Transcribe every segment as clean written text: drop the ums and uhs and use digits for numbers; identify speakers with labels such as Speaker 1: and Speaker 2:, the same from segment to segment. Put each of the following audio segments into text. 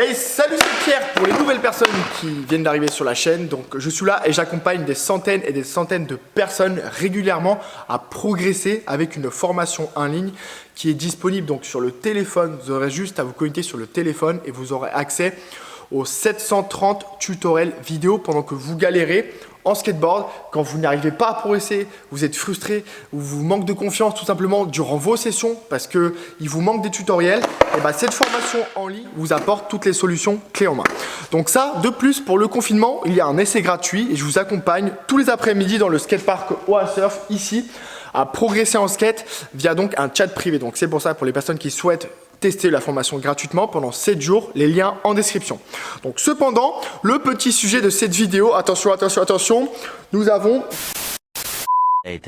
Speaker 1: Hey, salut, c'est Pierre pour les nouvelles personnes qui viennent d'arriver sur la chaîne. Donc je suis là et j'accompagne des centaines et des centaines de personnes régulièrement à progresser avec une formation en ligne qui est disponible donc sur le téléphone. Vous aurez juste à vous connecter sur le téléphone et vous aurez accès aux 730 tutoriels vidéo pendant que vous galérez en skateboard, quand vous n'arrivez pas à progresser, vous êtes frustré, ou vous manque de confiance tout simplement durant vos sessions parce qu'il vous manque des tutoriels, et bah cette formation en ligne vous apporte toutes les solutions clés en main. Donc ça, de plus, pour le confinement, il y a un essai gratuit et je vous accompagne tous les après-midi dans le skatepark Oasurf ici à progresser en skate via donc un chat privé. Donc c'est pour ça, pour les personnes qui souhaitent tester la formation gratuitement pendant 7 jours, les liens en description. Donc cependant, le petit sujet de cette vidéo, attention, attention, attention, nous avons... Hey,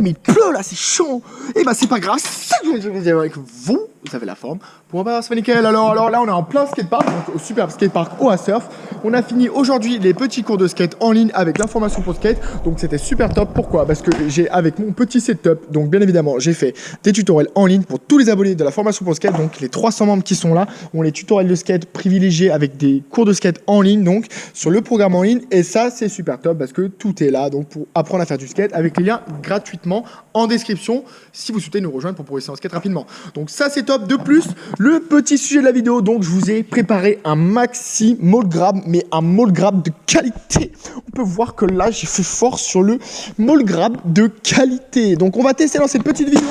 Speaker 1: mais il pleut là, c'est chaud. Et bah c'est pas grave, ça que je vais dire avec vous, vous avez la forme. Bon bah c'est nickel, alors là on est en plein skatepark, donc au super skatepark Oasurf. On a fini aujourd'hui les petits cours de skate en ligne avec l'information pour skate, donc c'était super top. Pourquoi? Parce que j'ai avec mon petit setup, donc bien évidemment j'ai fait des tutoriels en ligne pour tous les abonnés de la formation pour skate, donc les 300 membres qui sont là ont les tutoriels de skate privilégiés avec des cours de skate en ligne, donc sur le programme en ligne, et ça c'est super top parce que tout est là donc pour apprendre à faire du skate avec les liens gratuitement en description si vous souhaitez nous rejoindre pour progresser en skate rapidement. Donc ça c'est top. De plus, le petit sujet de la vidéo, donc je vous ai préparé un maxi mold grab, mais un mold grab de qualité. On peut voir que là j'ai fait fort sur le mold grab de qualité. Donc on va tester dans cette petite vidéo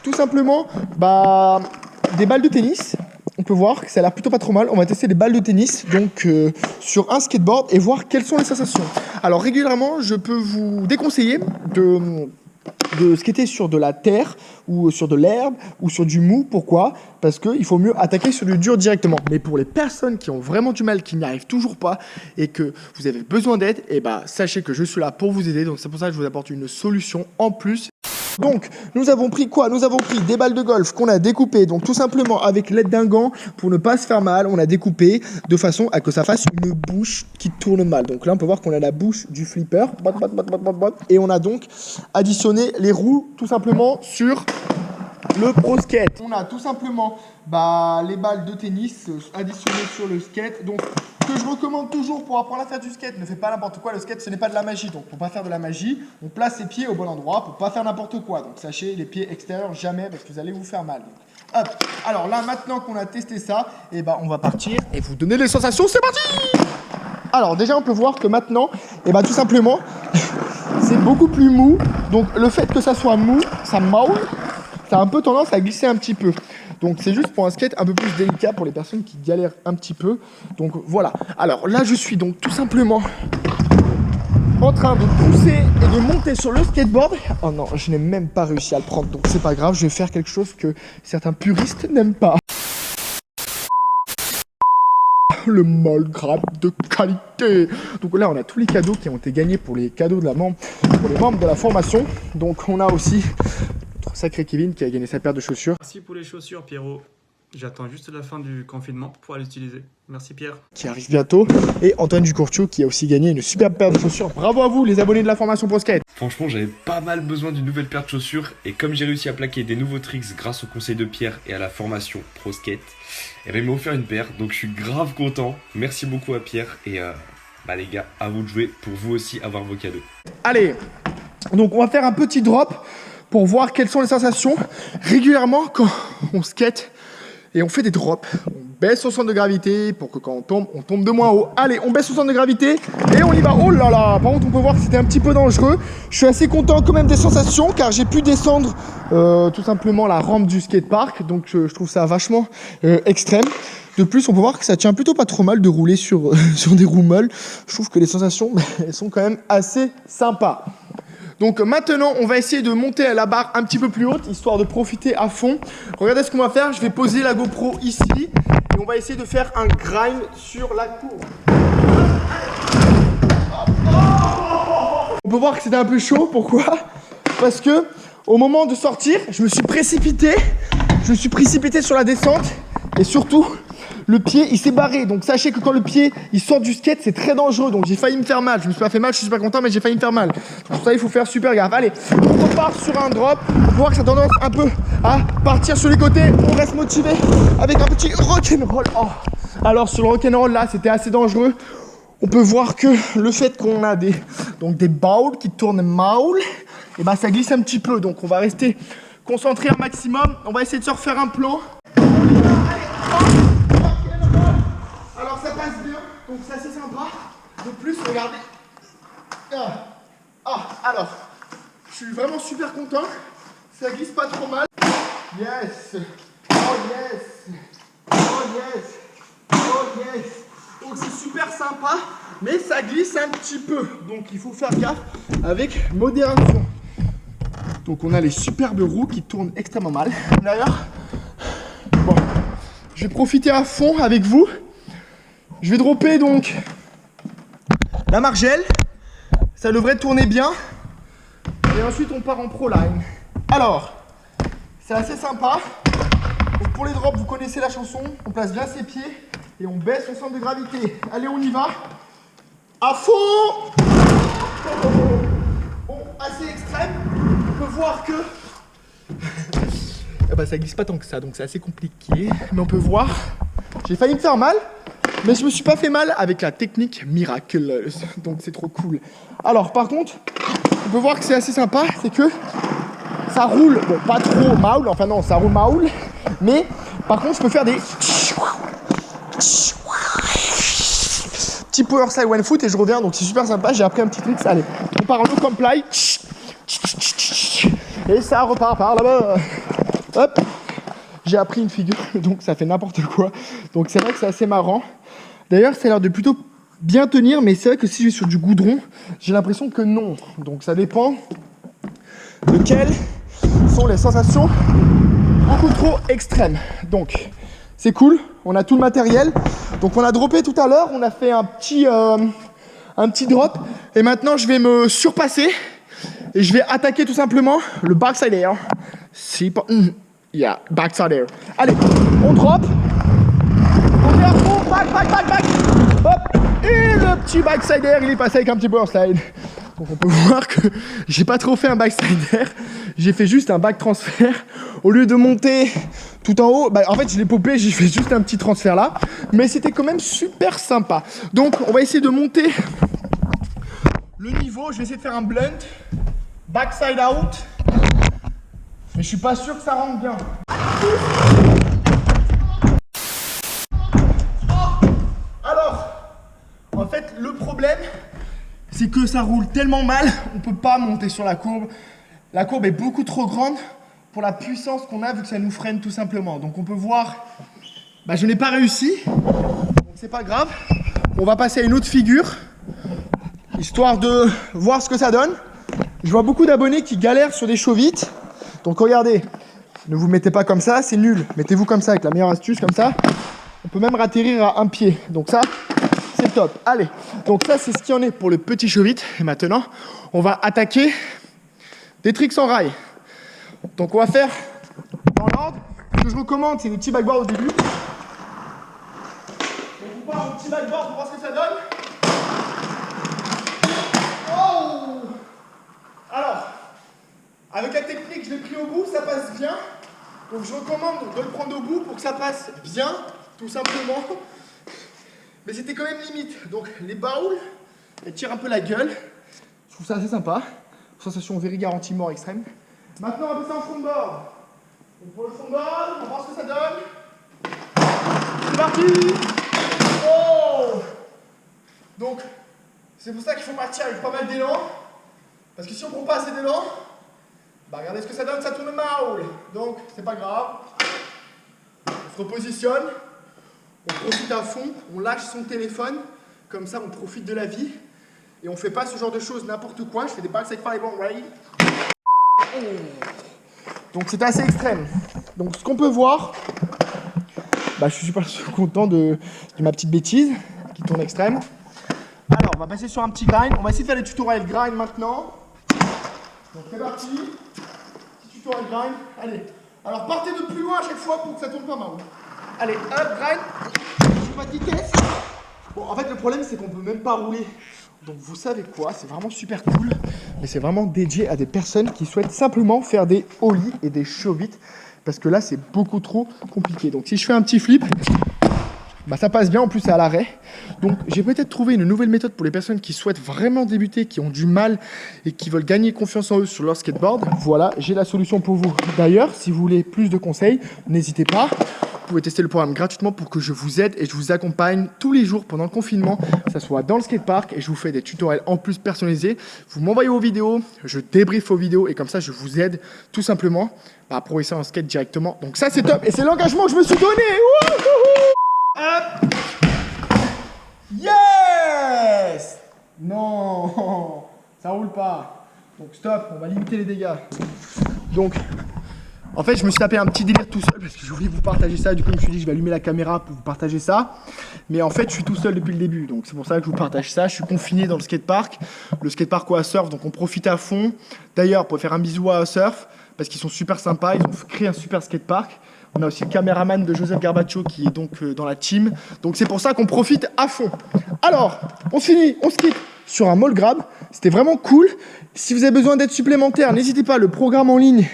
Speaker 1: tout simplement des balles de tennis. On peut voir que ça a l'air plutôt pas trop mal. On va tester des balles de tennis donc sur un skateboard et voir quelles sont les sensations. Alors régulièrement, je peux vous déconseiller de skater sur de la terre ou sur de l'herbe ou sur du mou. Pourquoi? Parce qu'il faut mieux attaquer sur du dur directement. Mais pour les personnes qui ont vraiment du mal, qui n'y arrivent toujours pas et que vous avez besoin d'aide, et sachez que je suis là pour vous aider. Donc c'est pour ça que je vous apporte une solution en plus. Donc, nous avons pris quoi? Nous avons pris des balles de golf qu'on a découpées, donc tout simplement avec l'aide d'un gant, pour ne pas se faire mal, on a découpé de façon à que ça fasse une bouche qui tourne mal. Donc là, on peut voir qu'on a la bouche du flipper, et on a donc additionné les roues tout simplement sur le pro skate. On a tout simplement les balles de tennis additionnées sur le skate. Donc, ce que je recommande toujours pour apprendre à faire du skate, ne faites pas n'importe quoi. Le skate, ce n'est pas de la magie. Donc, pour pas faire de la magie, on place ses pieds au bon endroit pour pas faire n'importe quoi. Donc, sachez, les pieds extérieurs, jamais, parce que vous allez vous faire mal. Donc, hop. Alors là, maintenant qu'on a testé ça, on va partir et vous donner les sensations. C'est parti! Alors, déjà, on peut voir que maintenant, tout simplement, c'est beaucoup plus mou. Donc, le fait que ça soit mou, ça maule. Ça a un peu tendance à glisser un petit peu. Donc c'est juste pour un skate un peu plus délicat pour les personnes qui galèrent un petit peu. Donc voilà. Alors là je suis donc tout simplement en train de pousser et de monter sur le skateboard. Oh non, je n'ai même pas réussi à le prendre. Donc c'est pas grave, je vais faire quelque chose que certains puristes n'aiment pas. Le mold grab de qualité. Donc là on a tous les cadeaux qui ont été gagnés pour les cadeaux de pour les membres de la formation. Donc on a aussi sacré Kevin qui a gagné sa paire de chaussures.
Speaker 2: Merci pour les chaussures Pierrot. J'attends juste la fin du confinement pour pouvoir l'utiliser. Merci Pierre.
Speaker 1: Qui arrive bientôt. Et Antoine Ducourtiou qui a aussi gagné une superbe paire de chaussures. Bravo à vous les abonnés de la formation Pro Skate.
Speaker 3: Franchement j'avais pas mal besoin d'une nouvelle paire de chaussures. Et comme j'ai réussi à plaquer des nouveaux tricks grâce au conseil de Pierre et à la formation Pro Skate, il m'a offert une paire. Donc je suis grave content. Merci beaucoup à Pierre. Et les gars, à vous de jouer pour vous aussi avoir vos cadeaux.
Speaker 1: Allez, donc on va faire un petit drop pour voir quelles sont les sensations. Régulièrement, quand on skate et on fait des drops, on baisse son centre de gravité pour que quand on tombe de moins haut. Allez, on baisse son centre de gravité et on y va. Oh là là, par contre, on peut voir que c'était un petit peu dangereux. Je suis assez content quand même des sensations car j'ai pu descendre tout simplement la rampe du skatepark. Donc, je trouve ça vachement extrême. De plus, on peut voir que ça tient plutôt pas trop mal de rouler sur des roues molles. Je trouve que les sensations, elles sont quand même assez sympas. Donc maintenant, on va essayer de monter la barre un petit peu plus haute, histoire de profiter à fond. Regardez ce qu'on va faire, je vais poser la GoPro ici, et on va essayer de faire un grind sur la courbe. On peut voir que c'était un peu chaud, pourquoi? Parce que au moment de sortir, je me suis précipité sur la descente, et surtout, le pied il s'est barré. Donc sachez que quand le pied il sort du skate, c'est très dangereux. Donc j'ai failli me faire mal. Je me suis pas fait mal, je suis super content, mais j'ai failli me faire mal. Pour ça, il faut faire super gaffe. Allez, on repart sur un drop. On peut voir que ça a tendance un peu à partir sur les côtés. On reste motivé avec un petit rock'n'roll. Oh. Alors sur le rock'n'roll là, c'était assez dangereux. On peut voir que le fait qu'on a des bowls qui tournent maul, et ben ça glisse un petit peu. Donc on va rester concentré un maximum. On va essayer de se refaire un plan. Alors ça passe bien, donc c'est assez sympa. De plus, regardez. Alors, je suis vraiment super content. Ça glisse pas trop mal. Yes. Oh yes. Oh yes. Oh yes. Donc c'est super sympa, mais ça glisse un petit peu. Donc il faut faire gaffe avec modération. Donc on a les superbes roues qui tournent extrêmement mal. D'ailleurs, bon, je vais profiter à fond avec vous. Je vais dropper donc la margelle. Ça devrait tourner bien. Et ensuite on part en pro line. Alors, c'est assez sympa. Donc pour les drops, vous connaissez la chanson. On place bien ses pieds et on baisse son centre de gravité. Allez, on y va. À fond. Bon, assez extrême. On peut voir que ça glisse pas tant que ça, donc c'est assez compliqué. Mais on peut voir, j'ai failli me faire mal, mais je me suis pas fait mal avec la technique miraculeuse. Donc c'est trop cool. Alors par contre, on peut voir que c'est assez sympa, c'est que ça roule, bon pas trop maul, enfin non, ça roule maul, mais par contre je peux faire des petit power slide one foot et je reviens, donc c'est super sympa. J'ai appris un petit truc. Allez, on part en no comply et ça repart par là-bas. Hop, j'ai appris une figure, donc ça fait n'importe quoi. Donc c'est vrai que c'est assez marrant. D'ailleurs, ça a l'air de plutôt bien tenir, mais c'est vrai que si je vais sur du goudron, j'ai l'impression que non. Donc ça dépend de quelles sont les sensations beaucoup trop extrêmes. Donc c'est cool, on a tout le matériel. Donc on a droppé tout à l'heure, on a fait un petit drop. Et maintenant je vais me surpasser et je vais attaquer tout simplement le backside air. Yeah, backside air. Allez, on drop. On est à fond, back. Hop, et le petit backside air, il est passé avec un petit power slide. Donc on peut voir que j'ai pas trop fait un backside air. J'ai fait juste un back transfert. Au lieu de monter tout en haut, en fait je l'ai popé, j'ai fait juste un petit transfert là. Mais c'était quand même super sympa. Donc on va essayer de monter le niveau. Je vais essayer de faire un blunt, backside out. Mais je suis pas sûr que ça rentre bien. Alors, en fait le problème, c'est que ça roule tellement mal, on peut pas monter sur la courbe. La courbe est beaucoup trop grande pour la puissance qu'on a vu que ça nous freine tout simplement. Donc on peut voir, je n'ai pas réussi, donc c'est pas grave. On va passer à une autre figure, histoire de voir ce que ça donne. Je vois beaucoup d'abonnés qui galèrent sur des chauds vite. Donc regardez, ne vous mettez pas comme ça, c'est nul. Mettez-vous comme ça avec la meilleure astuce, comme ça. On peut même atterrir à un pied. Donc ça, c'est top. Allez, donc ça c'est ce qu'il y en est pour le petit show vite. Et maintenant, on va attaquer des tricks en rail. Donc on va faire dans l'ordre. Ce que je recommande, c'est des petits backboards au début. Donc on part en petit backboard pour voir ce que ça donne. Oh! Alors, avec la technique, je l'ai pris au bout, ça passe bien. Donc je recommande de le prendre au bout pour que ça passe bien, tout simplement. Mais c'était quand même limite. Donc les bowls, elles tirent un peu la gueule. Je trouve ça assez sympa. Sensation very garantie mort extrême. Maintenant on va passer en front board. Donc pour le front board, on va voir ce que ça donne. C'est parti. Oh! Donc c'est pour ça qu'il faut partir avec pas mal d'élan. Parce que si on prend pas assez d'élan, regardez ce que ça donne, ça tourne mal. Donc c'est pas grave. On se repositionne. On profite à fond, on lâche son téléphone, comme ça on profite de la vie. Et on fait pas ce genre de choses n'importe quoi. Je fais des backside fireball rail. Donc c'est assez extrême. Donc ce qu'on peut voir, je suis super content de ma petite bêtise qui tourne extrême. Alors on va passer sur un petit grind. On va essayer de faire des tutoriels grind maintenant. Donc c'est parti. Petit tutoriel grind. Allez. Alors partez de plus loin à chaque fois pour que ça tourne pas mal. Allez, hop, grind. pas de vitesse. Bon, en fait, le problème, c'est qu'on peut même pas rouler. Donc, vous savez quoi, c'est vraiment super cool. Mais c'est vraiment dédié à des personnes qui souhaitent simplement faire des ollies et des showbits. Parce que là, c'est beaucoup trop compliqué. Donc, si je fais un petit flip, bah, ça passe bien. En plus, c'est à l'arrêt. Donc, j'ai peut-être trouvé une nouvelle méthode pour les personnes qui souhaitent vraiment débuter, qui ont du mal et qui veulent gagner confiance en eux sur leur skateboard. Voilà, j'ai la solution pour vous. D'ailleurs, si vous voulez plus de conseils, n'hésitez pas. Vous pouvez tester le programme gratuitement pour que je vous aide et je vous accompagne tous les jours pendant le confinement, que ce soit dans le skatepark, et je vous fais des tutoriels en plus personnalisés. Vous m'envoyez vos vidéos, je débriefe vos vidéos et comme ça je vous aide tout simplement à progresser en skate directement. Donc ça c'est top et c'est l'engagement que je me suis donné. Hop. Yes. Non, ça roule pas. Donc stop, on va limiter les dégâts. Donc en fait, je me suis tapé un petit délire tout seul parce que j'ai oublié de vous partager ça. Du coup, je me suis dit, je vais allumer la caméra pour vous partager ça. Mais en fait, je suis tout seul depuis le début. Donc, c'est pour ça que je vous partage ça. Je suis confiné dans le skatepark. Le skatepark Oa Surf. Donc, on profite à fond. D'ailleurs, pour faire un bisou à Oa Surf parce qu'ils sont super sympas. Ils ont créé un super skatepark. On a aussi le caméraman de Joseph Garbaccio qui est donc dans la team. Donc, c'est pour ça qu'on profite à fond. Alors, on finit, on skate sur un mall grab. C'était vraiment cool. Si vous avez besoin d'aide supplémentaire, n'hésitez pas. Le programme en ligne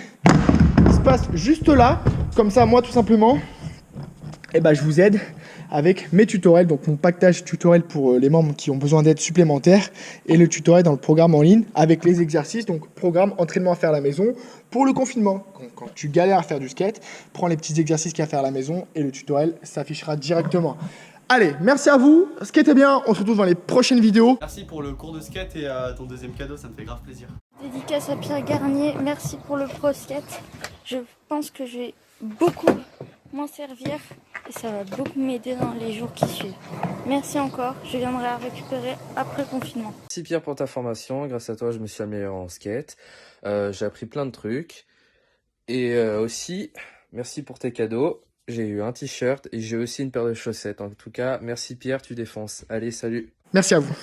Speaker 1: passe juste là, comme ça moi tout simplement je vous aide avec mes tutoriels, donc mon pactage tutoriel pour les membres qui ont besoin d'aide supplémentaire et le tutoriel dans le programme en ligne avec les exercices, donc programme entraînement à faire à la maison pour le confinement. Quand tu galères à faire du skate, prends les petits exercices qu'il y a à faire à la maison et le tutoriel s'affichera directement. Allez, merci à vous, skatez bien, on se retrouve dans les prochaines vidéos.
Speaker 4: Merci pour le cours de skate et ton deuxième cadeau, ça me fait grave plaisir.
Speaker 5: Dédicace à Pierre Garnier, merci pour le pro skate. Je pense que je vais beaucoup m'en servir et ça va beaucoup m'aider dans les jours qui suivent. Merci encore, je viendrai la récupérer après le confinement.
Speaker 6: Merci Pierre pour ta formation, grâce à toi je me suis amélioré en skate, j'ai appris plein de trucs et aussi merci pour tes cadeaux. J'ai eu un t-shirt et j'ai aussi une paire de chaussettes. En tout cas, merci Pierre, tu défonces. Allez, salut.
Speaker 1: Merci à vous.